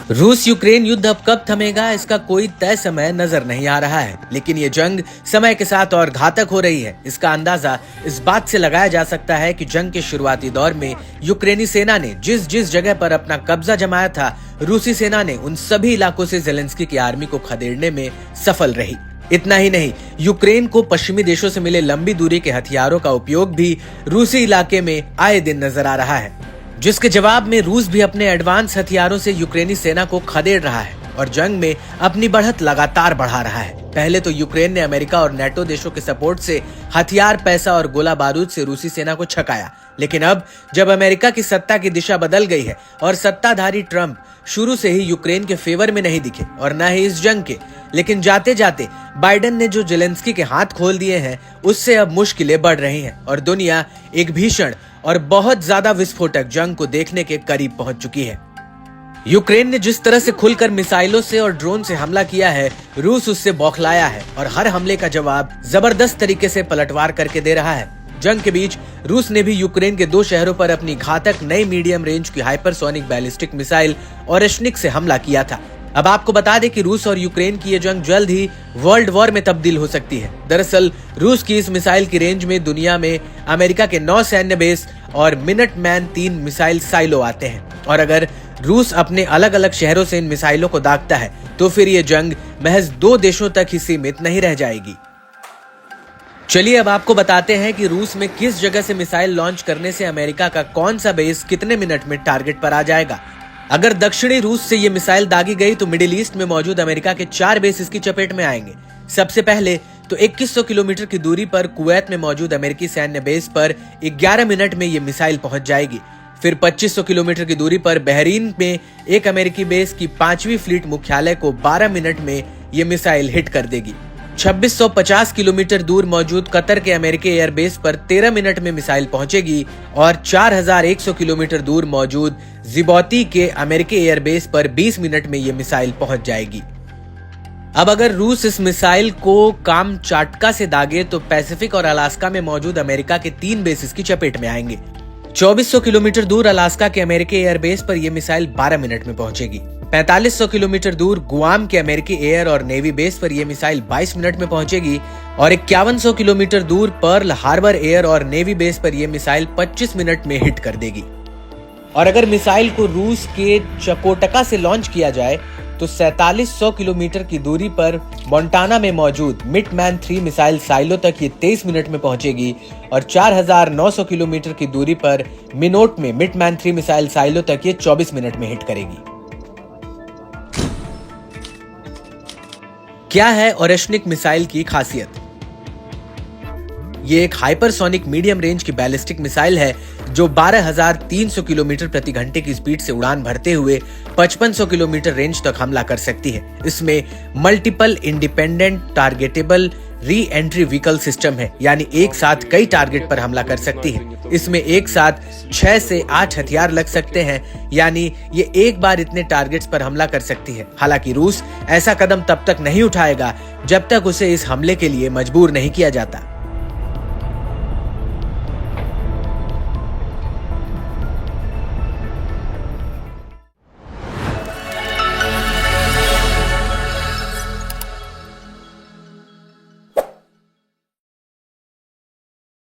रूस यूक्रेन युद्ध अब कब थमेगा, इसका कोई तय समय नजर नहीं आ रहा है, लेकिन ये जंग समय के साथ और घातक हो रही है। इसका अंदाजा इस बात से लगाया जा सकता है कि जंग के शुरुआती दौर में यूक्रेनी सेना ने जिस जिस जगह पर अपना कब्जा जमाया था, रूसी सेना ने उन सभी इलाकों से जेलेंस्की की आर्मी को खदेड़ने में सफल रही। इतना ही नहीं, यूक्रेन को पश्चिमी देशों से मिले लंबी दूरी के हथियारों का उपयोग भी रूसी इलाके में आए दिन नजर आ रहा है, जिसके जवाब में रूस भी अपने एडवांस हथियारों से यूक्रेनी सेना को खदेड़ रहा है और जंग में अपनी बढ़त लगातार बढ़ा रहा है। पहले तो यूक्रेन ने अमेरिका और नेटो देशों के सपोर्ट से हथियार, पैसा और गोला बारूद से रूसी सेना को छकाया, लेकिन अब जब अमेरिका की सत्ता की दिशा बदल गई है और सत्ताधारी ट्रंप शुरू से ही यूक्रेन के फेवर में नहीं दिखे और न ही इस जंग के, लेकिन जाते जाते बाइडेन ने जो जेलेंस्की के हाथ खोल दिए हैं, उससे अब मुश्किलें बढ़ रही हैं और दुनिया एक भीषण और बहुत ज्यादा विस्फोटक जंग को देखने के करीब पहुंच चुकी है। यूक्रेन ने जिस तरह से खुलकर मिसाइलों से और ड्रोन से हमला किया है, रूस उससे बौखलाया है और हर हमले का जवाब जबरदस्त तरीके से पलटवार करके दे रहा है। जंग के बीच रूस ने भी यूक्रेन के 2 शहरों पर अपनी घातक नई मीडियम रेंज की हाइपरसोनिक बैलिस्टिक मिसाइल ओरेश्निक से हमला किया था। अब आपको बता दें कि रूस और यूक्रेन की ये जंग जल्द ही वर्ल्ड वॉर में तब्दील हो सकती है। दरअसल रूस की इस मिसाइल की रेंज में दुनिया में अमेरिका के 9 सैन्य बेस और मिनटमैन 3 मिसाइल साइलो आते हैं, और अगर रूस अपने अलग अलग शहरों से इन मिसाइलों को दागता है तो फिर ये जंग महज 2 देशों तक ही सीमित नहीं रह जाएगी। चलिए अब आपको बताते हैं कि रूस में किस जगह से मिसाइल लॉन्च करने से अमेरिका का कौन सा बेस कितने मिनट में टारगेट पर आ जाएगा। अगर दक्षिणी रूस से ये मिसाइल दागी गई तो मिडिल ईस्ट में मौजूद अमेरिका के 4 बेस इसकी चपेट में आएंगे। सबसे पहले तो 2100 किलोमीटर की दूरी पर कुवैत में मौजूद अमेरिकी सैन्य बेस पर 11 मिनट में ये मिसाइल पहुंच जाएगी। फिर 2500 किलोमीटर की दूरी पर बहरीन में एक अमेरिकी बेस की 5वीं फ्लीट मुख्यालय को 12 मिनट में ये मिसाइल हिट कर देगी। 2650 किलोमीटर दूर मौजूद कतर के अमेरिकी एयरबेस पर 13 मिनट में मिसाइल पहुंचेगी और 4100 किलोमीटर दूर मौजूद जिबौती के अमेरिकी एयरबेस पर 20 मिनट में ये मिसाइल पहुंच जाएगी। अब अगर रूस इस मिसाइल को काम चाटका से दागे तो पैसिफिक और अलास्का में मौजूद अमेरिका के 3 बेस इसकी चपेट में आएंगे। 2400 किलोमीटर दूर अलास्का के अमेरिकी एयरबेस पर यह मिसाइल 12 मिनट में पहुंचेगी। 4500 किलोमीटर दूर गुआम के अमेरिकी एयर और नेवी बेस पर यह मिसाइल 22 मिनट में पहुंचेगी और 5100 किलोमीटर दूर पर्ल हार्बर एयर और नेवी बेस पर यह मिसाइल 25 मिनट में हिट कर देगी। और अगर मिसाइल को रूस के चकोटका से लॉन्च किया जाए तो 4700 किलोमीटर की दूरी पर मोंटाना में मौजूद मिटमैन 3 मिसाइल साइलो तक ये 23 मिनट में पहुंचेगी और 4900 किलोमीटर की दूरी पर मिनोट में मिटमैन 3 मिसाइल साइलो तक ये 24 मिनट में हिट करेगी। क्या है ओरेश्निक मिसाइल की खासियत? ये एक हाइपरसोनिक मीडियम रेंज की बैलिस्टिक मिसाइल है जो 12,300 किलोमीटर प्रति घंटे की स्पीड से उड़ान भरते हुए 5500 किलोमीटर रेंज तक हमला कर सकती है। इसमें multiple independent targetable re entry vehicle system है, यानी एक साथ कई टारगेट पर हमला कर सकती है। इसमें एक साथ 6 से 8 हथियार लग सकते हैं, यानी ये एक बार इतने टारगेट्स पर हमला कर सकती है। हालांकि रूस ऐसा कदम तब तक नहीं उठाएगा जब तक उसे इस हमले के लिए मजबूर नहीं किया जाता।